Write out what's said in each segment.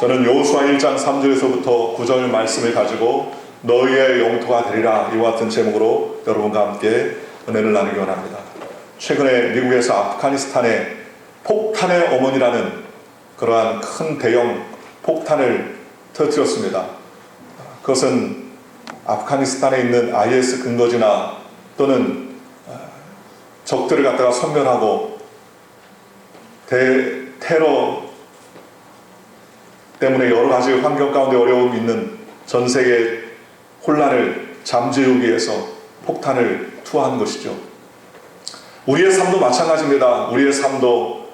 저는 여호수아 1장 3절에서부터 9절 말씀을 가지고 너희의 영토가 되리라 이와 같은 제목으로 여러분과 함께 은혜를 나누기 원합니다. 최근에 미국에서 아프가니스탄에 폭탄의 어머니라는 그러한 큰 대형 폭탄을 터뜨렸습니다. 그것은 아프가니스탄에 있는 IS 근거지나 또는 적들을 갖다가 섬멸하고 테러 때문에 여러 가지 환경 가운데 어려움이 있는 전 세계 혼란을 잠재우기 위해서 폭탄을 투하한 것이죠. 우리의 삶도 마찬가지입니다. 우리의 삶도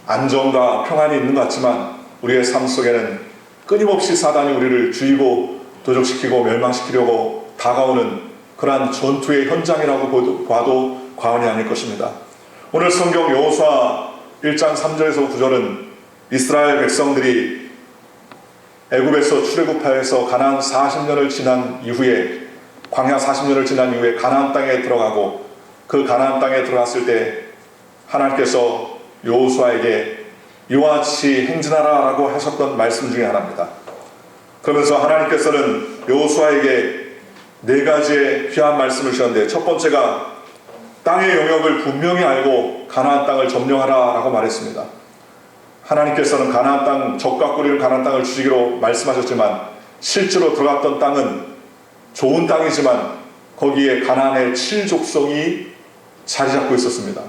안정과 평안이 있는 것 같지만 우리의 삶 속에는 끊임없이 사단이 우리를 죽이고 도적시키고 멸망시키려고 다가오는 그러한 전투의 현장이라고 봐도 과언이 아닐 것입니다. 오늘 성경 여호수아 1장 3절에서 9절은 이스라엘 백성들이 애굽에서 출애굽하여서 가나안 40년을 지난 이후에 광야 40년을 지난 이후에 가나안 땅에 들어가고 그 가나안 땅에 들어갔을 때 하나님께서 여호수아에게 이와 같이 행진하라 라고 하셨던 말씀 중에 하나입니다. 그러면서 하나님께서는 여호수아에게 네 가지의 귀한 말씀을 주셨는데 첫 번째가 땅의 영역을 분명히 알고 가나안 땅을 점령하라 라고 말했습니다. 하나님께서는 가나안 땅, 적과 꿀이는 가나안 땅을 주시기로 말씀하셨지만 실제로 들어갔던 땅은 좋은 땅이지만 거기에 가나안의 7족속이 자리 잡고 있었습니다.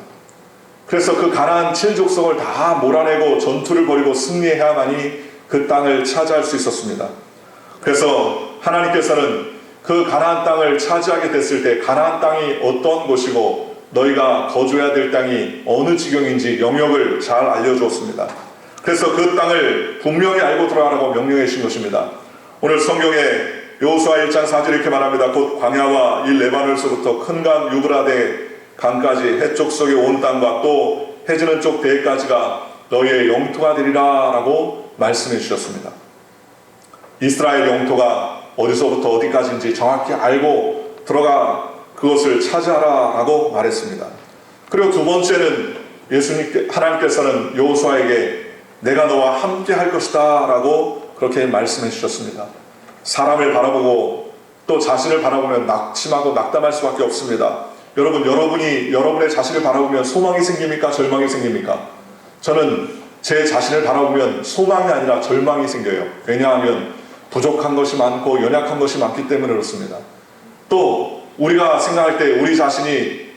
그래서 그 가나안 7족속을 다 몰아내고 전투를 벌이고 승리해야만이 그 땅을 차지할 수 있었습니다. 그래서 하나님께서는 그 가나안 땅을 차지하게 됐을 때 가나안 땅이 어떤 곳이고 너희가 거주해야 될 땅이 어느 지경인지 영역을 잘 알려주었습니다. 그래서 그 땅을 분명히 알고 들어가라고 명령해 주신 것입니다. 오늘 성경에 여호수아 1장 4절에 이렇게 말합니다. 곧 광야와 이 레바논에서부터 큰 강 유브라데 강까지 해쪽 속의 온 땅과 또 해지는 쪽 대까지가 너희의 영토가 되리라 라고 말씀해 주셨습니다. 이스라엘 영토가 어디서부터 어디까지인지 정확히 알고 들어가 그것을 차지하라 라고 말했습니다. 그리고 두 번째는 하나님께서는 여호수아에게 내가 너와 함께 할 것이다 라고 그렇게 말씀해 주셨습니다. 사람을 바라보고 또 자신을 바라보면 낙심하고 낙담할 수밖에 없습니다. 여러분이 여러분의 자신을 바라보면 소망이 생깁니까? 절망이 생깁니까? 저는 제 자신을 바라보면 소망이 아니라 절망이 생겨요. 왜냐하면 부족한 것이 많고 연약한 것이 많기 때문에 그렇습니다. 또 우리가 생각할 때 우리 자신이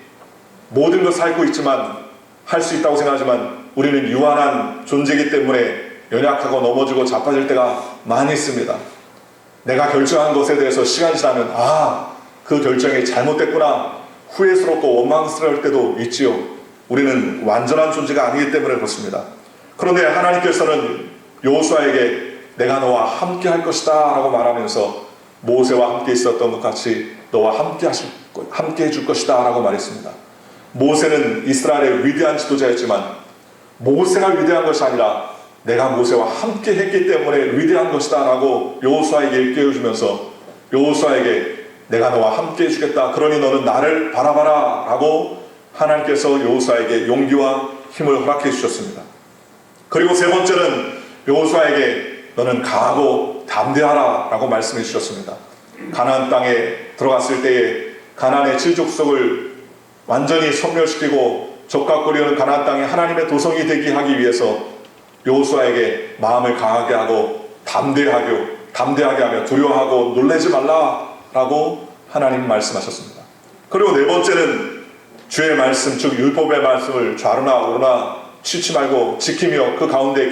모든 것을 앓고 있지만 할 수 있다고 생각하지만 우리는 유한한 존재이기 때문에 연약하고 넘어지고 자빠질 때가 많이 있습니다. 내가 결정한 것에 대해서 시간이 지나면 그 결정이 잘못됐구나 후회스럽고 원망스러울 때도 있지요. 우리는 완전한 존재가 아니기 때문에 그렇습니다. 그런데 하나님께서는 여호수아에게 내가 너와 함께 할 것이다 라고 말하면서 모세와 함께 있었던 것 같이 너와 함께 해줄 것이다 라고 말했습니다. 모세는 이스라엘의 위대한 지도자였지만 모세가 위대한 것이 아니라 내가 모세와 함께 했기 때문에 위대한 것이다 라고 여호수아에게 일깨워주면서 여호수아에게 내가 너와 함께 해주겠다 그러니 너는 나를 바라봐라 라고 하나님께서 여호수아에게 용기와 힘을 허락해 주셨습니다. 그리고 세 번째는 여호수아에게 너는 강하고 담대하라 라고 말씀해 주셨습니다. 가나안 땅에 들어갔을 때에 가나안의 7족속을 완전히 섬멸시키고 적과 꿀이는 가나안 땅에 하나님의 도성이 되게 하기 위해서 여호수아에게 마음을 강하게 하고 담대하게 하며 두려워하고 놀라지 말라라고 하나님 말씀하셨습니다. 그리고 네 번째는 주의 말씀 즉 율법의 말씀을 좌로나 우로나 취치 말고 지키며 그 가운데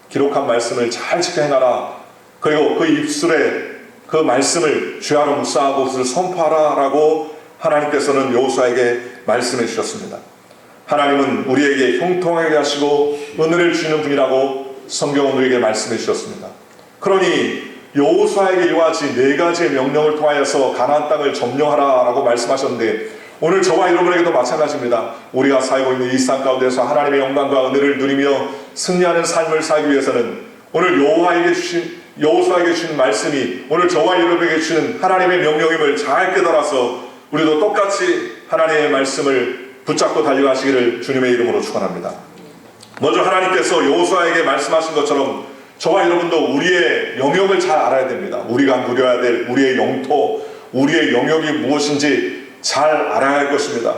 기록한 말씀을 잘 지켜 행하라. 그리고 그 입술에 그 말씀을 죄하로 묵상하고 그것을 선포하라 라고 하나님께서는 여호수아에게 말씀해 주셨습니다. 하나님은 우리에게 형통하게 하시고 은혜를 주시는 분이라고 성경은 우리에게 말씀해 주셨습니다. 그러니 여호수아에게 이와 같이 네 가지의 명령을 통하여서 가나안 땅을 점령하라 라고 말씀하셨는데 오늘 저와 여러분에게도 마찬가지입니다. 우리가 살고 있는 이 삶 가운데서 하나님의 영광과 은혜를 누리며 승리하는 삶을 살기 위해서는 오늘 여호수아에게 주신 말씀이 오늘 저와 여러분에게 주신 하나님의 명령임을 잘 깨달아서 우리도 똑같이 하나님의 말씀을 붙잡고 달려가시기를 주님의 이름으로 축원합니다. 먼저 하나님께서 여호수아에게 말씀하신 것처럼 저와 여러분도 우리의 영역을 잘 알아야 됩니다. 우리가 누려야 될 우리의 영토, 우리의 영역이 무엇인지 잘 알아야 할 것입니다.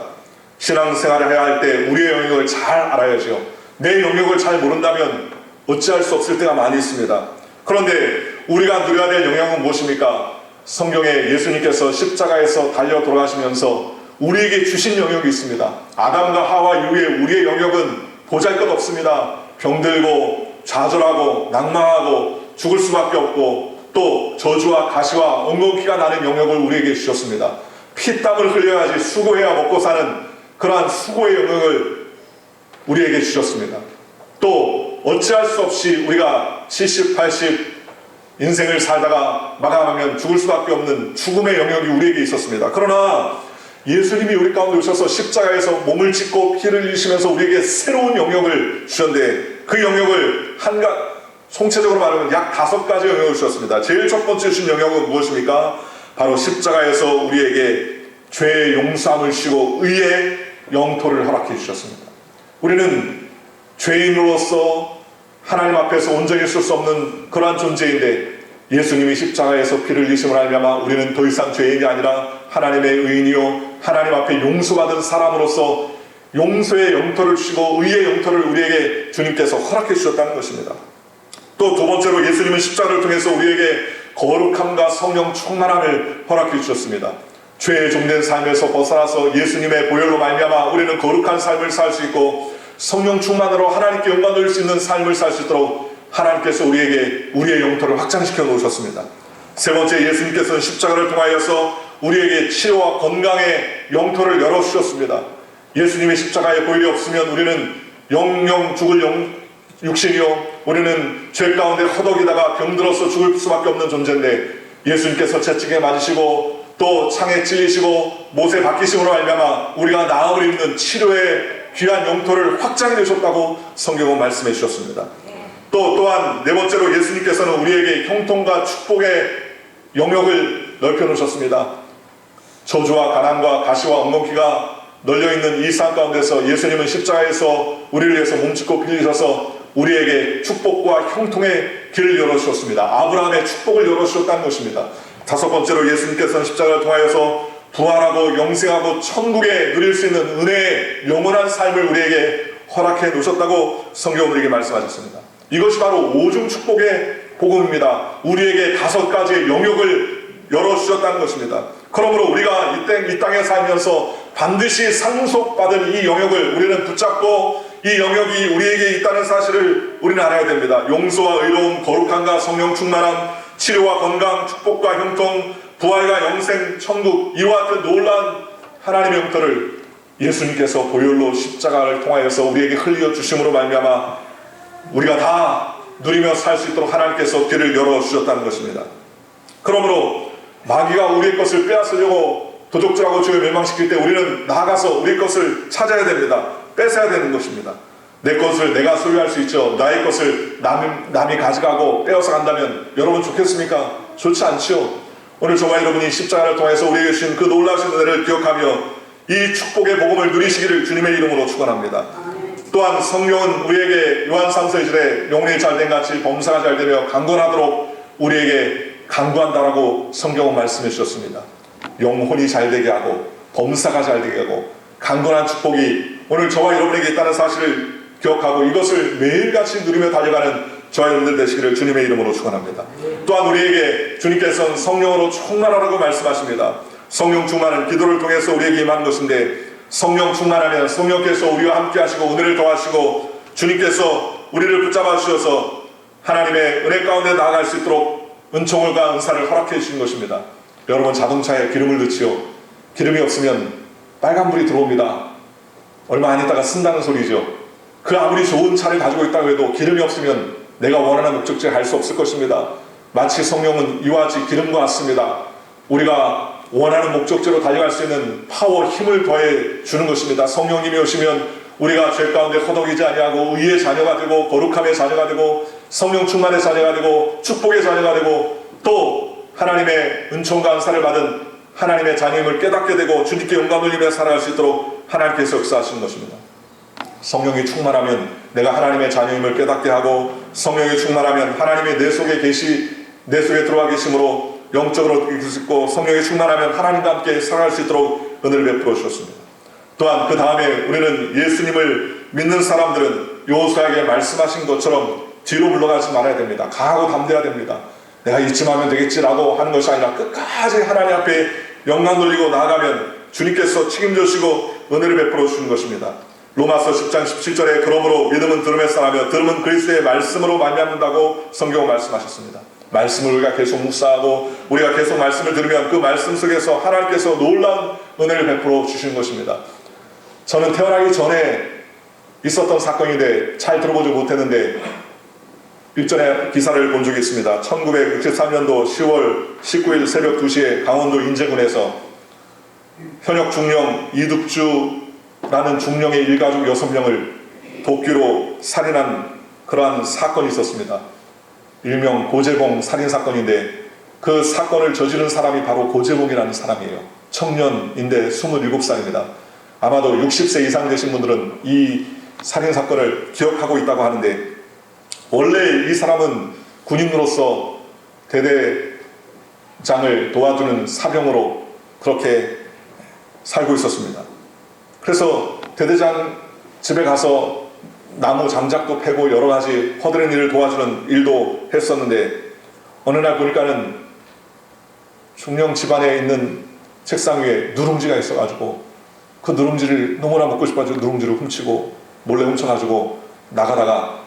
신앙생활을 해야 할 때 우리의 영역을 잘 알아야죠. 내 영역을 잘 모른다면 어찌할 수 없을 때가 많이 있습니다. 그런데 우리가 누려야 될 영역은 무엇입니까? 성경에 예수님께서 십자가에서 달려 돌아가시면서 우리에게 주신 영역이 있습니다. 아담과 하와 이후에 우리의 영역은 보잘것 없습니다. 병들고 좌절하고 낭망하고 죽을 수밖에 없고 또 저주와 가시와 엉겅퀴가 나는 영역을 우리에게 주셨습니다. 피땀을 흘려야지 수고해야 먹고 사는 그러한 수고의 영역을 우리에게 주셨습니다. 또 어찌할 수 없이 우리가 70, 80 인생을 살다가 마감하면 죽을 수밖에 없는 죽음의 영역이 우리에게 있었습니다. 그러나 예수님이 우리 가운데 오셔서 십자가에서 몸을 찢고 피를 흘리시면서 우리에게 새로운 영역을 주셨는데 그 영역을 총체적으로 말하면 약 5가지 영역을 주셨습니다. 제일 첫 번째 주신 영역은 무엇입니까? 바로 십자가에서 우리에게 죄의 용서함을 주시고 의의 영토를 허락해 주셨습니다. 우리는 죄인으로서 하나님 앞에서 온전히 있을 수 없는 그러한 존재인데 예수님이 십자가에서 피를 흘리심을 알면 우리는 더 이상 죄인이 아니라 하나님의 의인이요 하나님 앞에 용서받은 사람으로서 용서의 영토를 주시고 의의 영토를 우리에게 주님께서 허락해 주셨다는 것입니다. 또 두 번째로 예수님은 십자가를 통해서 우리에게 거룩함과 성령 충만함을 허락해 주셨습니다. 죄의 종된 삶에서 벗어나서 예수님의 보혈로 말미암아 우리는 거룩한 삶을 살 수 있고 성령 충만으로 하나님께 영광 돌릴 수 있는 삶을 살 수 있도록 하나님께서 우리에게 우리의 영토를 확장시켜 놓으셨습니다. 세 번째, 예수님께서는 십자가를 통하여서 우리에게 치료와 건강의 영토를 열어주셨습니다. 예수님의 십자가의 보혈이 없으면 우리는 영영 죽을 육신이요 우리는 죄 가운데 허덕이다가 병들어서 죽을 수밖에 없는 존재인데 예수님께서 채찍에 맞으시고 또 창에 찔리시고 못에 박히심으로 말미암아 우리가 나음을 입는 치료의 귀한 영토를 확장해 주셨다고 성경은 말씀해 주셨습니다. 또한 네 번째로 예수님께서는 우리에게 형통과 축복의 영역을 넓혀 놓으셨습니다. 저주와 가난과 가시와 엉겅퀴가 널려있는 이 삶 가운데서 예수님은 십자가에서 우리를 위해서 몸짓고 피 흘리셔서 우리에게 축복과 형통의 길을 열어주셨습니다. 아브라함의 축복을 열어주셨다는 것입니다. 다섯 번째로 예수님께서는 십자가를 통하여서 부활하고 영생하고 천국에 누릴 수 있는 은혜의 영원한 삶을 우리에게 허락해 놓으셨다고 성경은 우리에게 말씀하셨습니다. 이것이 바로 오중 축복의 복음입니다. 우리에게 5가지의 영역을 열어주셨다는 것입니다. 그러므로 우리가 이 땅에 살면서 반드시 상속받은 이 영역을 우리는 붙잡고 이 영역이 우리에게 있다는 사실을 우리는 알아야 됩니다. 용서와 의로움, 거룩함과 성령 충만함, 치료와 건강, 축복과 형통, 부활과 영생, 천국, 이와 같은 놀라운 하나님의 영토를 예수님께서 보혈로 십자가를 통하여서 우리에게 흘려 주심으로 말미암아 우리가 다 누리며 살 수 있도록 하나님께서 길을 열어주셨다는 것입니다. 그러므로 마귀가 우리의 것을 빼앗으려고 도적질하고 죄를 멸망시킬 때 우리는 나아가서 우리의 것을 찾아야 됩니다. 뺏어야 되는 것입니다. 내 것을 내가 소유할 수 있죠. 나의 것을 남이 가져가고 빼앗아 간다면 여러분 좋겠습니까? 좋지 않죠. 오늘 저와 여러분이 십자가를 통해서 우리에게 주신 그 놀라우신 은혜를 기억하며 이 축복의 복음을 누리시기를 주님의 이름으로 축원합니다. 또한 성령은 우리에게 요한 3서 2절에 영혼이 잘된 같이 범사가 잘되며 강건하도록 우리에게 강구한다라고 성경은 말씀해 주셨습니다. 영혼이 잘되게 하고 범사가 잘되게 하고 강건한 축복이 오늘 저와 여러분에게 있다는 사실을 기억하고 이것을 매일같이 누리며 달려가는 저와 여러분들 되시기를 주님의 이름으로 축원합니다. 또한 우리에게 주님께서는 성령으로 충만하라고 말씀하십니다. 성령 충만은 기도를 통해서 우리에게 임하는 것인데 성령 충만하면 성령께서 우리와 함께 하시고 은혜를 더하시고 주님께서 우리를 붙잡아 주셔서 하나님의 은혜 가운데 나아갈 수 있도록 은총과 은사를 허락해 주신 것입니다. 여러분 자동차에 기름을 넣지요. 기름이 없으면 빨간불이 들어옵니다. 얼마 안 있다가 쓴다는 소리죠. 그 아무리 좋은 차를 가지고 있다고 해도 기름이 없으면 내가 원하는 목적지에 갈 수 없을 것입니다. 마치 성령은 이와 같이 기름과 같습니다. 우리가 원하는 목적지로 달려갈 수 있는 파워, 힘을 더해 주는 것입니다. 성령님이 오시면 우리가 죄 가운데 허덕이지 아니하고 의의 자녀가 되고 거룩함의 자녀가 되고 성령 충만의 자녀가 되고 축복의 자녀가 되고 또 하나님의 은총과 은사를 받은 하나님의 자녀임을 깨닫게 되고 주님께 영광 돌리며 살아갈 수 있도록 하나님께서 역사하시는 것입니다. 성령이 충만하면 내가 하나님의 자녀임을 깨닫게 하고, 성령이 충만하면 하나님의 내 속에 들어와 계심으로 영적으로 느낄 수 있고, 성령이 충만하면 하나님과 함께 살아갈 수 있도록 은혜를 베풀어 주셨습니다. 또한 그 다음에 우리는 예수님을 믿는 사람들은 여호수아에게 말씀하신 것처럼 뒤로 물러가지 말아야 됩니다. 강하고 담대해야 됩니다. 내가 이쯤 하면 되겠지라고 하는 것이 아니라 끝까지 하나님 앞에 영광 돌리고 나아가면 주님께서 책임져 주시고 은혜를 베풀어 주시는 것입니다. 로마서 10장 17절에 그러므로 믿음은 들음에서 나며 들음은 그리스도의 말씀으로 말미암는다고 성경은 말씀하셨습니다. 말씀을 우리가 계속 묵상하고 우리가 계속 말씀을 들으면 그 말씀 속에서 하나님께서 놀라운 은혜를 베풀어 주시는 것입니다. 저는 태어나기 전에 있었던 사건인데 잘 들어보지 못했는데 일전에 기사를 본 적이 있습니다. 1963년도 10월 19일 새벽 2시에 강원도 인제군에서 현역 중령 이득주라는 중령의 일가족 6명을 도끼로 살인한 그러한 사건이 있었습니다. 일명 고재봉 살인사건인데 그 사건을 저지른 사람이 바로 고재봉이라는 사람이에요. 청년인데 27살입니다. 아마도 60세 이상 되신 분들은 이 살인사건을 기억하고 있다고 하는데, 원래 이 사람은 군인으로서 대대장을 도와주는 사병으로 그렇게 살고 있었습니다. 그래서 대대장 집에 가서 나무 장작도 패고 여러 가지 허드렛 일을 도와주는 일도 했었는데, 어느 날 보니까는 중령 집안에 있는 책상 위에 누룽지가 있어가지고 그 누룽지를 너무나 먹고 싶어가지고 누룽지를 훔치고 몰래 훔쳐가지고 나가다가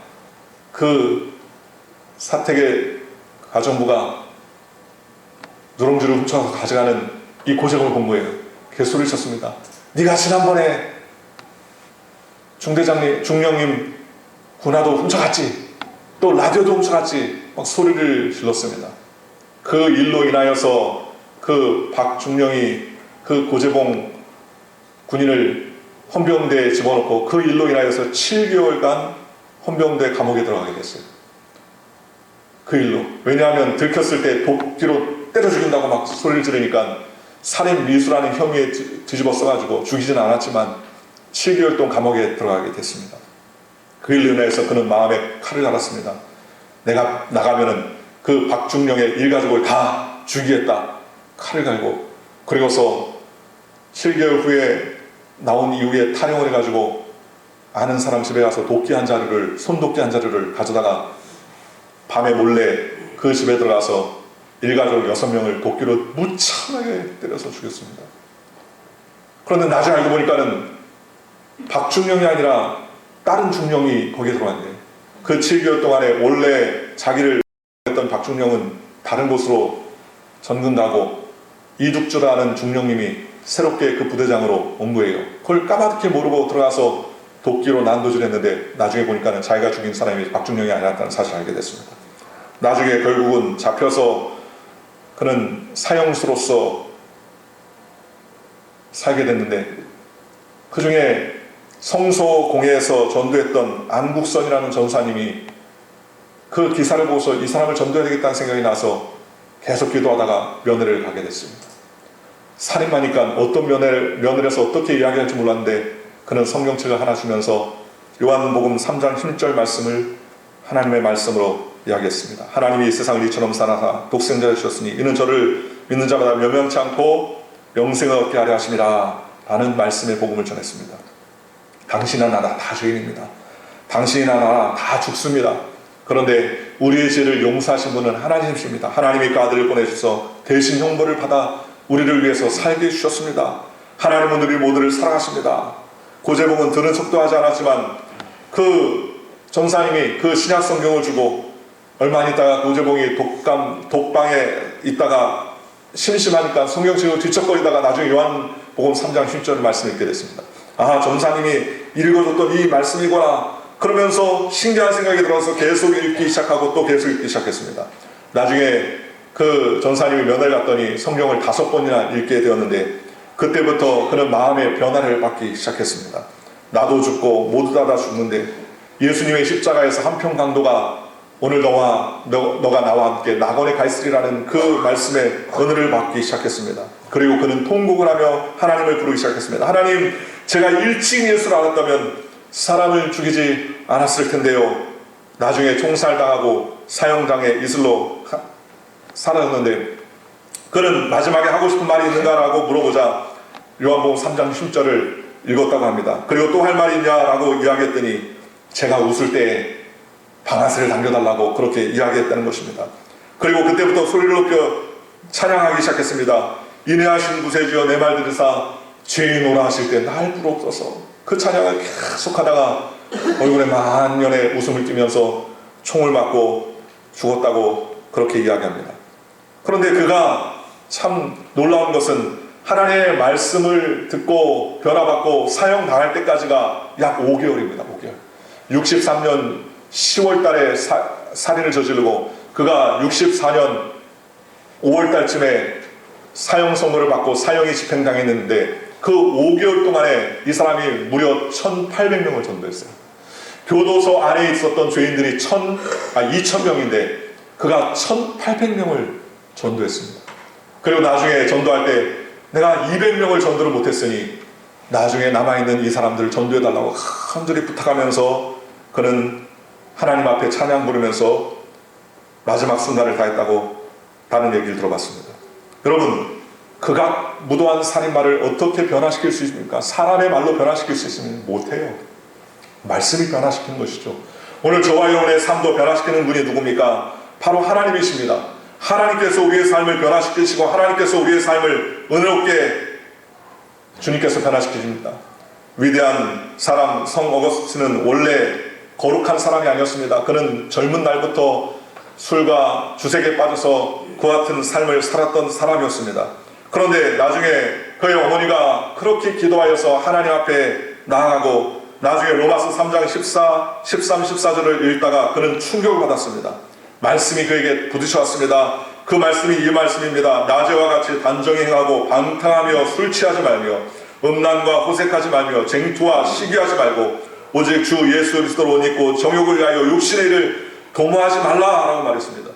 그 사택의 가정부가 누룽지를 훔쳐서 가져가는 이 고재봉을 본 거예요. 개소리를 쳤습니다. 네가 지난번에 중대장님, 중령님 군화도 훔쳐갔지, 또 라디오도 훔쳐갔지, 막 소리를 질렀습니다. 그 일로 인하여서 그 박중령이 그 고재봉 군인을 헌병대에 집어넣고 그 일로 인하여서 7개월간 헌병대 감옥에 들어가게 됐어요. 그 일로. 왜냐하면 들켰을 때 도끼로 때려 죽인다고 막 소리를 지르니까 살인 미수라는 혐의에 뒤집어 써가지고 죽이지는 않았지만 7개월 동안 감옥에 들어가게 됐습니다. 그 일로 인해서 그는 마음에 칼을 갈았습니다. 내가 나가면은 그 박중령의 일가족을 다 죽이겠다. 칼을 갈고, 그리고서 7개월 후에 나온 이후에 탈영을 해가지고 아는 사람 집에 가서 도끼 한 자루를, 손도끼 한 자루를 가져다가 밤에 몰래 그 집에 들어가서 일가족 6명을 도끼로 무참하게 때려서 죽였습니다. 그런데 나중에 알고 보니까는 박중령이 아니라 다른 중령이 거기에 들어왔네요. 그 7개월 동안에 원래 자기를 했던 박중령은 다른 곳으로 전근 가고 이득주라는 중령님이 새롭게 그 부대장으로 온 거예요. 그걸 까맣게 모르고 들어가서 도끼로 난도질 했는데 나중에 보니까는 자기가 죽인 사람이 박중령이 아니었다는 사실을 알게 됐습니다. 나중에 결국은 잡혀서 그는 사형수로서 살게 됐는데, 그 중에 성소공회에서 전도했던 안국선이라는 전사님이 그 기사를 보고서 이 사람을 전도해야 되겠다는 생각이 나서 계속 기도하다가 면회를 가게 됐습니다. 살인마니까 어떤 면회에서 어떻게 이야기할지 몰랐는데 그는 성경책을 하나 주면서 요한복음 3장 10절 말씀을 하나님의 말씀으로 이야기했습니다. 하나님이 이 세상을 이처럼 사랑하사 독생자를 주셨으니 이는 저를 믿는 자마다 멸망치 않고 영생을 얻게 하려 하심이라 라는 말씀의 복음을 전했습니다. 당신이나 나나 다 죄인입니다. 당신이나 나나 다 죽습니다. 그런데 우리의 죄를 용서하신 분은 하나님이십니다. 하나님이 그 아들을 보내주셔서 대신 형벌을 받아 우리를 위해서 살게 해주셨습니다. 하나님은 우리 모두를 사랑하십니다. 고재봉은 들은 척도 하지 않았지만 그 전사님이 그 신약 성경을 주고 얼마 안 있다가 고재봉이 독방에 있다가 심심하니까 성경책을 뒤척거리다가 나중에 요한복음 3장 10절 말씀을 읽게 됐습니다. 아, 전사님이 읽어줬던 이 말씀이구나 그러면서 신기한 생각이 들어서 계속 읽기 시작하고 또 계속 읽기 시작했습니다. 나중에 그 전사님이 면회를 갔더니 성경을 5번이나 읽게 되었는데 그때부터 그는 마음의 변화를 받기 시작했습니다. 나도 죽고 모두 다 죽는데 예수님의 십자가에서 한평 강도가 오늘 너가 나와 함께 낙원에 가 있으리라는 그 말씀에 은혜를 받기 시작했습니다. 그리고 그는 통곡을 하며 하나님을 부르기 시작했습니다. 하나님, 제가 일찍 예수를 알았다면 사람을 죽이지 않았을 텐데요. 나중에 총살당하고 사형당해 이슬로 사라졌는데 그는 마지막에 하고 싶은 말이 있는가라고 물어보자 요한복음 3장 10절을 읽었다고 합니다. 그리고 또 할 말이 있냐라고 이야기했더니 제가 웃을 때 방아쇠를 당겨달라고 그렇게 이야기했다는 것입니다. 그리고 그때부터 소리를 높여 찬양하기 시작했습니다. 인내하신 구세주여 내 말 들으사 죄인오라 하실 때 날 부르옵소서. 그 찬양을 계속 하다가 얼굴에 만년의 웃음을 띠면서 총을 맞고 죽었다고 그렇게 이야기합니다. 그런데 그가 참 놀라운 것은 하나님의 말씀을 듣고 변화받고 사형당할 때까지가 약 5개월입니다. 5개월. 63년 10월 달에 살인을 저지르고 그가 64년 5월 달쯤에 사형 선고를 받고 사형이 집행당했는데 그 5개월 동안에 이 사람이 무려 1,800명을 전도했어요. 교도소 안에 있었던 죄인들이 2,000명인데 그가 1,800명을 전도했습니다. 그리고 나중에 전도할 때 내가 200명을 전도를 못했으니 나중에 남아있는 이 사람들을 전도해달라고 간절히 부탁하면서 그는 하나님 앞에 찬양 부르면서 마지막 순간을 다했다고 다른 얘기를 들어봤습니다. 여러분, 극악 무도한 살인마를 어떻게 변화시킬 수 있습니까? 사람의 말로 변화시킬 수 있으면 못해요. 말씀이 변화시키는 것이죠. 오늘 저와 여러분의 삶도 변화시키는 분이 누굽니까? 바로 하나님이십니다. 하나님께서 우리의 삶을 변화시키시고 하나님께서 우리의 삶을 은혜롭게 주님께서 변화시키십니다. 위대한 사람 성 어거스틴은 원래 거룩한 사람이 아니었습니다. 그는 젊은 날부터 술과 주색에 빠져서 그와 같은 삶을 살았던 사람이었습니다. 그런데 나중에 그의 어머니가 그렇게 기도하여서 하나님 앞에 나아가고 나중에 로마서 3장 13, 14절을 읽다가 그는 충격을 받았습니다. 말씀이 그에게 부딪혀왔습니다. 그 말씀이 이 말씀입니다. 낮에와 같이 단정히 행하고 방탕하며 술 취하지 말며 음란과 호색하지 말며 쟁투와 시기하지 말고 오직 주 예수 그리스도로 옷 입고 정욕을 위하여 육신의 일을 도모하지 말라라고 말했습니다.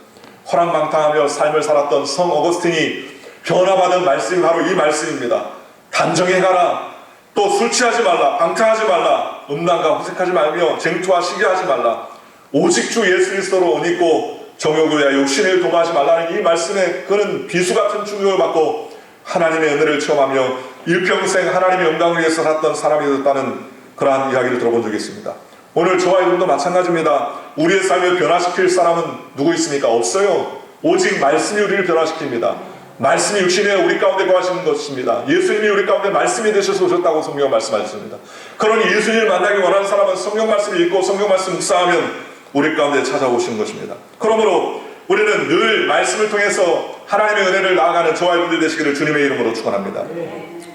허랑방탕하며 삶을 살았던 성 어거스틴이 변화받은 말씀이 바로 이 말씀입니다. 단정히 행하라. 또 술 취하지 말라. 방탕하지 말라. 음란과 호색하지 말며 쟁투와 시기하지 말라. 오직 주 예수 그리스도로 옷 입고 정욕을 위하여 육신의 일을 도모하지 말라는 이 말씀에 그는 비수같은 충격을 받고 하나님의 은혜를 체험하며 일평생 하나님의 영광을 위해서 살았던 사람이 되었다는 그러한 이야기를 들어본 적이 있습니다. 오늘 저와 여러분도 마찬가지입니다. 우리의 삶을 변화시킬 사람은 누구 있습니까? 없어요. 오직 말씀이 우리를 변화시킵니다. 말씀이 육신에 우리 가운데 거하시는 것입니다. 예수님이 우리 가운데 말씀이 되셔서 오셨다고 성경은 말씀하셨습니다. 그러니 예수님을 만나기 원하는 사람은 성경 말씀을 읽고 성경 말씀 묵상하면 우리 가운데 찾아오시는 것입니다. 그러므로 우리는 늘 말씀을 통해서 하나님의 은혜를 나아가는 저와 여러분들 되시기를 주님의 이름으로 축원합니다.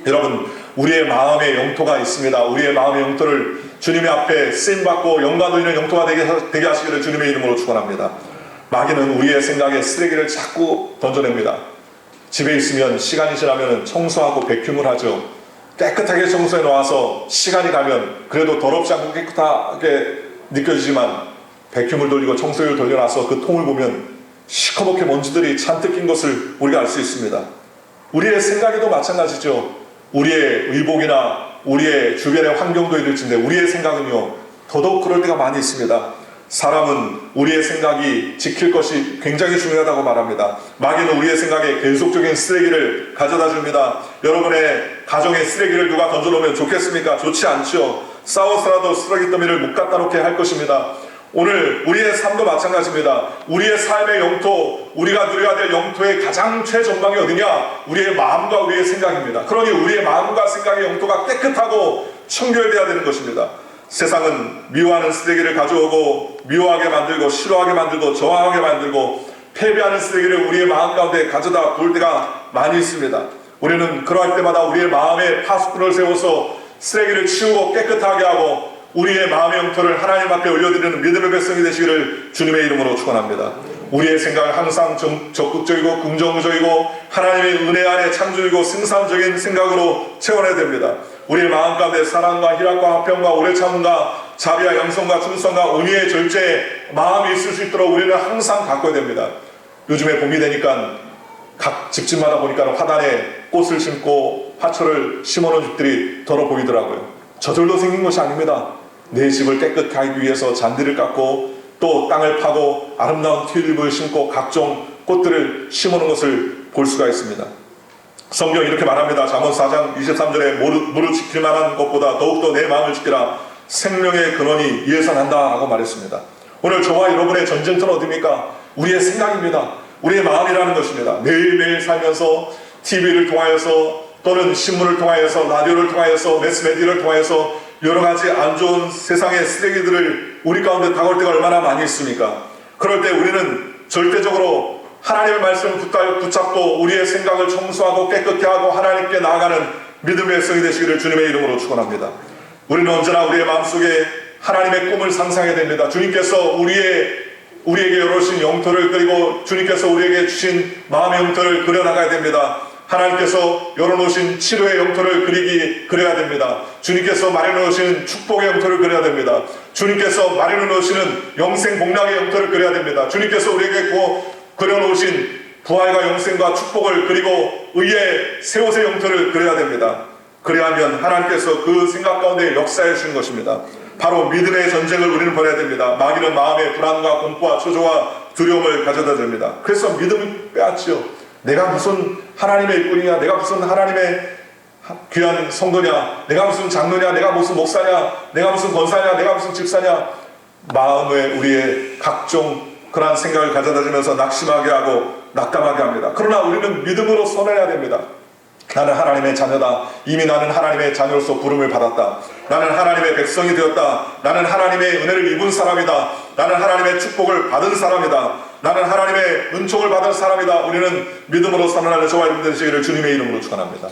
여러분, 우리의 마음의 영토가 있습니다. 우리의 마음의 영토를 주님의 앞에 쓰임받고 영광 돌리는 영토가 되게 하시기를 주님의 이름으로 축원합니다. 마귀는 우리의 생각에 쓰레기를 자꾸 던져냅니다. 집에 있으면 시간이 지나면 청소하고 백큐을 하죠. 깨끗하게 청소해 놓아서 시간이 가면 그래도 더럽지 않고 깨끗하게 느껴지지만 백큐을 돌리고 청소기를 돌려놔서 그 통을 보면 시커멓게 먼지들이 잔뜩 낀 것을 우리가 알 수 있습니다. 우리의 생각에도 마찬가지죠. 우리의 의복이나 우리의 주변의 환경도 이럴진데 우리의 생각은요 더더욱 그럴 때가 많이 있습니다. 사람은 우리의 생각이 지킬 것이 굉장히 중요하다고 말합니다. 마귀는 우리의 생각에 계속적인 쓰레기를 가져다 줍니다. 여러분의 가정에 쓰레기를 누가 던져놓으면 좋겠습니까? 좋지 않죠. 싸워서라도 쓰레기 더미를 못 갖다 놓게 할 것입니다. 오늘 우리의 삶도 마찬가지입니다. 우리의 삶의 영토, 우리가 누려야 될 영토의 가장 최전방이 어디냐? 우리의 마음과 우리의 생각입니다. 그러니 우리의 마음과 생각의 영토가 깨끗하고 청결되어야 되는 것입니다. 세상은 미워하는 쓰레기를 가져오고 미워하게 만들고 싫어하게 만들고 저항하게 만들고 패배하는 쓰레기를 우리의 마음 가운데 가져다 볼 때가 많이 있습니다. 우리는 그러할 때마다 우리의 마음에 파수꾼을 세워서 쓰레기를 치우고 깨끗하게 하고 우리의 마음의 영토를 하나님 앞에 올려드리는 믿음의 백성이 되시기를 주님의 이름으로 축원합니다. 우리의 생각은 항상 적극적이고 긍정적이고 하나님의 은혜 안에 창조이고 생산적인 생각으로 채워내야 됩니다. 우리의 마음 가운데 사랑과 희락과 화평과 오래 참음과 자비와 양성과 충성과 은혜의 절제의 마음이 있을 수 있도록 우리는 항상 가꿔야 됩니다. 요즘에 봄이 되니까 각 집집마다 보니까 화단에 꽃을 심고 화초를 심어놓은 집들이 더러 보이더라고요. 저절로 생긴 것이 아닙니다. 내 집을 깨끗하게 하기 위해서 잔디를 깎고 또 땅을 파고 아름다운 튤립을 심고 각종 꽃들을 심어놓은 것을 볼 수가 있습니다. 성경이 이렇게 말합니다. 잠언 4장 23절에 무릇 지킬 만한 것보다 더욱더 내 마음을 지키라. 생명의 근원이 이에서 난다 라고 말했습니다. 오늘 저와 여러분의 전쟁터는 어디입니까? 우리의 생각입니다. 우리의 마음이라는 것입니다. 매일매일 살면서 TV를 통하여서 또는 신문을 통하여서 라디오를 통하여서 매스메디어를 통하여서 여러 가지 안 좋은 세상의 쓰레기들을 우리 가운데 다가올 때가 얼마나 많이 있습니까? 그럴 때 우리는 절대적으로 하나님의 말씀을 붙잡고 우리의 생각을 청소하고 깨끗게 하고 하나님께 나아가는 믿음의 백성이 되시기를 주님의 이름으로 축원합니다. 우리는 언제나 우리의 마음속에 하나님의 꿈을 상상해야 됩니다. 주님께서 우리에게 열어주신 영토를, 그리고 주님께서 우리에게 주신 마음의 영토를 그려나가야 됩니다. 하나님께서 열어놓으신 치료의 영토를 그려야 됩니다. 주님께서 마련해놓으신 축복의 영토를 그려야 됩니다. 주님께서 마련해놓으시는 영생 복락의 영토를 그려야 됩니다. 주님께서 우리에게 그려놓으신 부활과 영생과 축복을, 그리고 의의 새 옷의 영토를 그려야 됩니다. 그래야하면 하나님께서 그 생각 가운데 역사해 주신 것입니다. 바로 믿음의 전쟁을 우리는 벌여야 됩니다. 마귀는 마음의 불안과 공포와 초조와 두려움을 가져다 줍니다. 그래서 믿음을 빼앗지요. 내가 무슨 하나님의 일꾼이냐, 내가 무슨 하나님의 귀한 성도냐, 내가 무슨 장로냐, 내가 무슨 목사냐, 내가 무슨 권사냐, 내가 무슨 집사냐, 마음에 우리의 각종 그러한 생각을 가져다 주면서 낙심하게 하고 낙담하게 합니다. 그러나 우리는 믿음으로 선언해야 됩니다. 나는 하나님의 자녀다. 이미 나는 하나님의 자녀로서 부름을 받았다. 나는 하나님의 백성이 되었다. 나는 하나님의 은혜를 입은 사람이다. 나는 하나님의 축복을 받은 사람이다. 나는 하나님의 은총을 받은 사람이다. 우리는 믿음으로 선언하는 저와 여러분 되시기를 주님의 이름으로 축원합니다.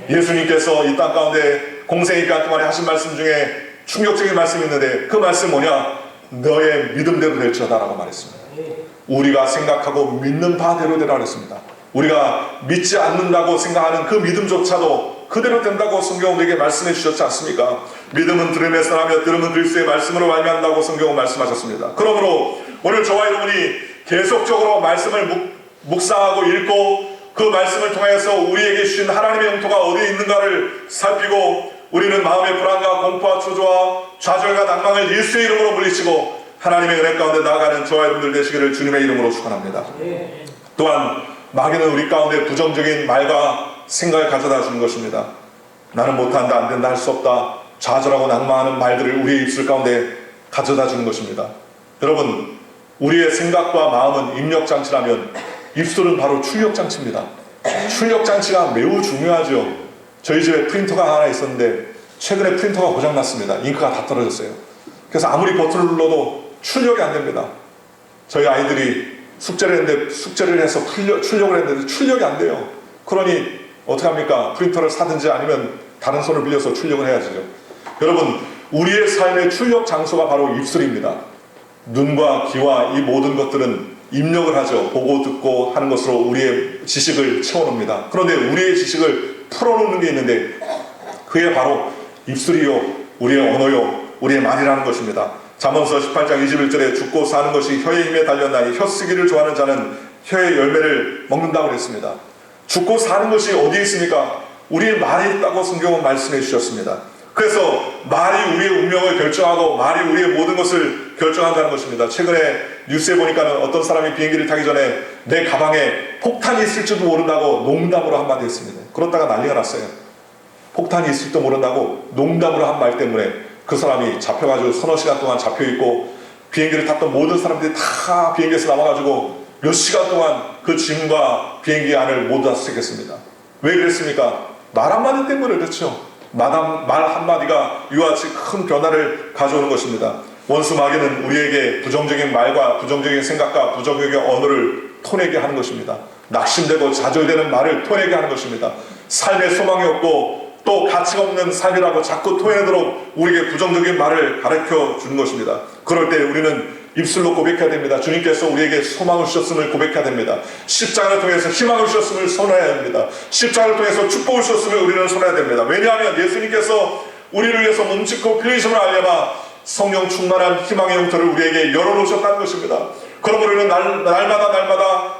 예수님께서 이 땅 가운데 공생의 기간 동안에 하신 말씀 중에 충격적인 말씀이 있는데, 그 말씀 뭐냐? 너의 믿음대로 될지어다 라고 말했습니다. 우리가 생각하고 믿는 바대로 되라 그랬습니다. 우리가 믿지 않는다고 생각하는 그 믿음조차도 그대로 된다고 성경은 우리에게 말씀해 주셨지 않습니까? 믿음은 들음에서 나며 들음은 그리스도의 말씀으로 말미암는다고 성경은 말씀하셨습니다. 그러므로 오늘 저와 여러분이 계속적으로 말씀을 묵상하고 읽고 그 말씀을 통해서 우리에게 주신 하나님의 영토가 어디에 있는가를 살피고, 우리는 마음의 불안과 공포와 초조와 좌절과 낭망을 예수의 이름으로 물리치고 하나님의 은혜 가운데 나아가는 저와 여러분들 되시기를 주님의 이름으로 축원합니다. 또한 마귀는 우리 가운데 부정적인 말과 생각을 가져다 주는 것입니다. 나는 못한다, 안 된다, 할 수 없다, 좌절하고 낭망하는 말들을 우리의 입술 가운데 가져다 주는 것입니다. 여러분, 우리의 생각과 마음은 입력장치라면 입술은 바로 출력장치입니다. 출력장치가 매우 중요하죠. 저희 집에 프린터가 하나 있었는데 최근에 프린터가 고장났습니다. 잉크가 다 떨어졌어요. 그래서 아무리 버튼을 눌러도 출력이 안 됩니다. 저희 아이들이 숙제를 해서 출력을 했는데 출력이 안 돼요. 그러니 어떻게 합니까? 프린터를 사든지 아니면 다른 손을 빌려서 출력을 해야죠. 여러분, 우리의 삶의 출력 장소가 바로 입술입니다. 눈과 귀와 이 모든 것들은 입력을 하죠. 보고 듣고 하는 것으로 우리의 지식을 채워놓습니다. 그런데 우리의 지식을 풀어놓는 게 있는데 그게 바로 입술이요, 우리의 언어요, 우리의 말이라는 것입니다. 잠언서 18장 21절에 죽고 사는 것이 혀의 힘에 달렸나니 혀 쓰기를 좋아하는 자는 혀의 열매를 먹는다고 그랬습니다. 죽고 사는 것이 어디에 있습니까? 우리의 말에 있다고 성경은 말씀해 주셨습니다. 그래서 말이 우리의 운명을 결정하고 말이 우리의 모든 것을 결정한다는 것입니다. 최근에 뉴스에 보니까 어떤 사람이 비행기를 타기 전에 내 가방에 폭탄이 있을지도 모른다고 농담으로 한마디 했습니다. 그러다가 난리가 났어요. 폭탄이 있을지도 모른다고 농담으로 한 말 때문에 그 사람이 잡혀가지고 서너 시간 동안 잡혀있고, 비행기를 탔던 모든 사람들이 다 비행기에서 나와가지고 몇 시간 동안 그 짐과 비행기 안을 모두 다 수색했습니다. 왜 그랬습니까? 말 한마디 때문에 그렇죠. 말 한마디가 이와 같이 큰 변화를 가져오는 것입니다. 원수 마귀는 우리에게 부정적인 말과 부정적인 생각과 부정적인 언어를 토내게 하는 것입니다. 낙심되고 좌절되는 말을 토내게 하는 것입니다. 삶에 소망이 없고 또 가치가 없는 삶이라고 자꾸 토해내도록 우리에게 부정적인 말을 가르쳐 주는 것입니다. 그럴 때 우리는 입술로 고백해야 됩니다. 주님께서 우리에게 소망을 주셨음을 고백해야 됩니다. 십자가를 통해서 희망을 주셨음을 선언해야 됩니다. 십자가를 통해서 축복을 주셨음을 우리는 선언해야 됩니다. 왜냐하면 예수님께서 우리를 위해서 몸짓고 피 흘리심을 알려마 성령 충만한 희망의 영토를 우리에게 열어놓으셨다는 것입니다. 그러므로 우리는 날마다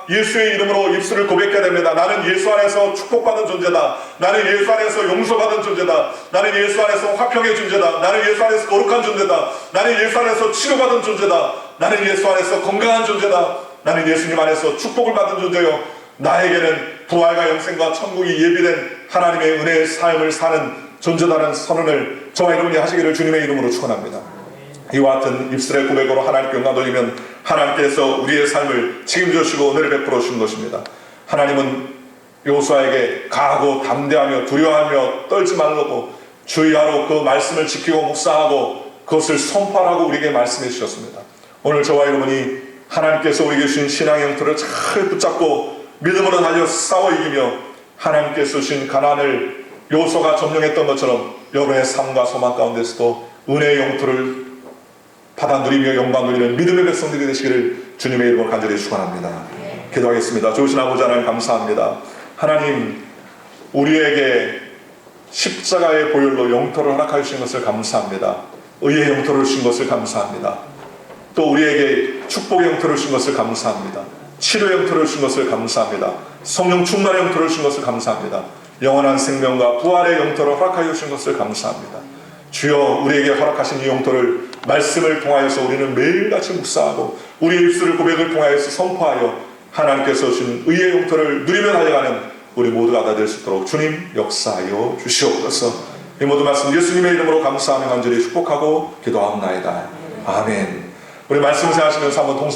예수의 이름으로 입술을 고백해야 됩니다. 나는 예수 안에서 축복받은 존재다. 나는 예수 안에서 용서받은 존재다. 나는 예수 안에서 화평의 존재다. 나는 예수 안에서 거룩한 존재다. 나는 예수 안에서 치료받은 존재다. 나는 예수 안에서 건강한 존재다. 나는 예수님 안에서 축복을 받은 존재요, 나에게는 부활과 영생과 천국이 예비된 하나님의 은혜의 삶을 사는 존재다는 선언을 저와 여러분이 하시기를 주님의 이름으로 축원합니다. 이와 같은 입술의 고백으로 하나님께 영광 돌리면 하나님께서 우리의 삶을 책임져 주시고 은혜를 베풀어 주신 것입니다. 하나님은 여호수아에게 강하고 담대하며 두려워하며 떨지 말라고 주의하러 그 말씀을 지키고 묵상하고 그것을 선포하라고 우리에게 말씀해 주셨습니다. 오늘 저와 여러분이 하나님께서 우리에게 주신 신앙의 영토를 잘 붙잡고 믿음으로 달려 싸워 이기며 하나님께서 주신 가나안을 여호수아가 점령했던 것처럼 여러분의 삶과 소망 가운데서도 은혜의 영토를 받아 누리며 영광 누리는 믿음의 백성들이 되시기를 주님의 이름으로 간절히 축원합니다. 기도하겠습니다. 좋으신 아버지 하나님 감사합니다. 하나님, 우리에게 십자가의 보혈로 영토를 허락하여 주신 것을 감사합니다. 의의 영토를 주신 것을 감사합니다. 또 우리에게 축복의 영토를 주신 것을 감사합니다. 치료의 영토를 주신 것을 감사합니다. 성령 충만의 영토를 주신 것을 감사합니다. 영원한 생명과 부활의 영토를 허락하여 주신 것을 감사합니다. 주여, 우리에게 허락하신 이 영토를 말씀을 통하여서 우리는 매일같이 묵상하고 우리의 입술을 고백을 통하여서 선포하여 하나님께서 주신 의의 영토를 누리며 달려가는 우리 모두가 다 될 수 있도록 주님 역사하여 주시옵소서. 이 모든 말씀 예수님의 이름으로 감사하며 간절히 축복하고 기도하옵나이다. 아멘. 우리 말씀 생각하시면서 한번 동서로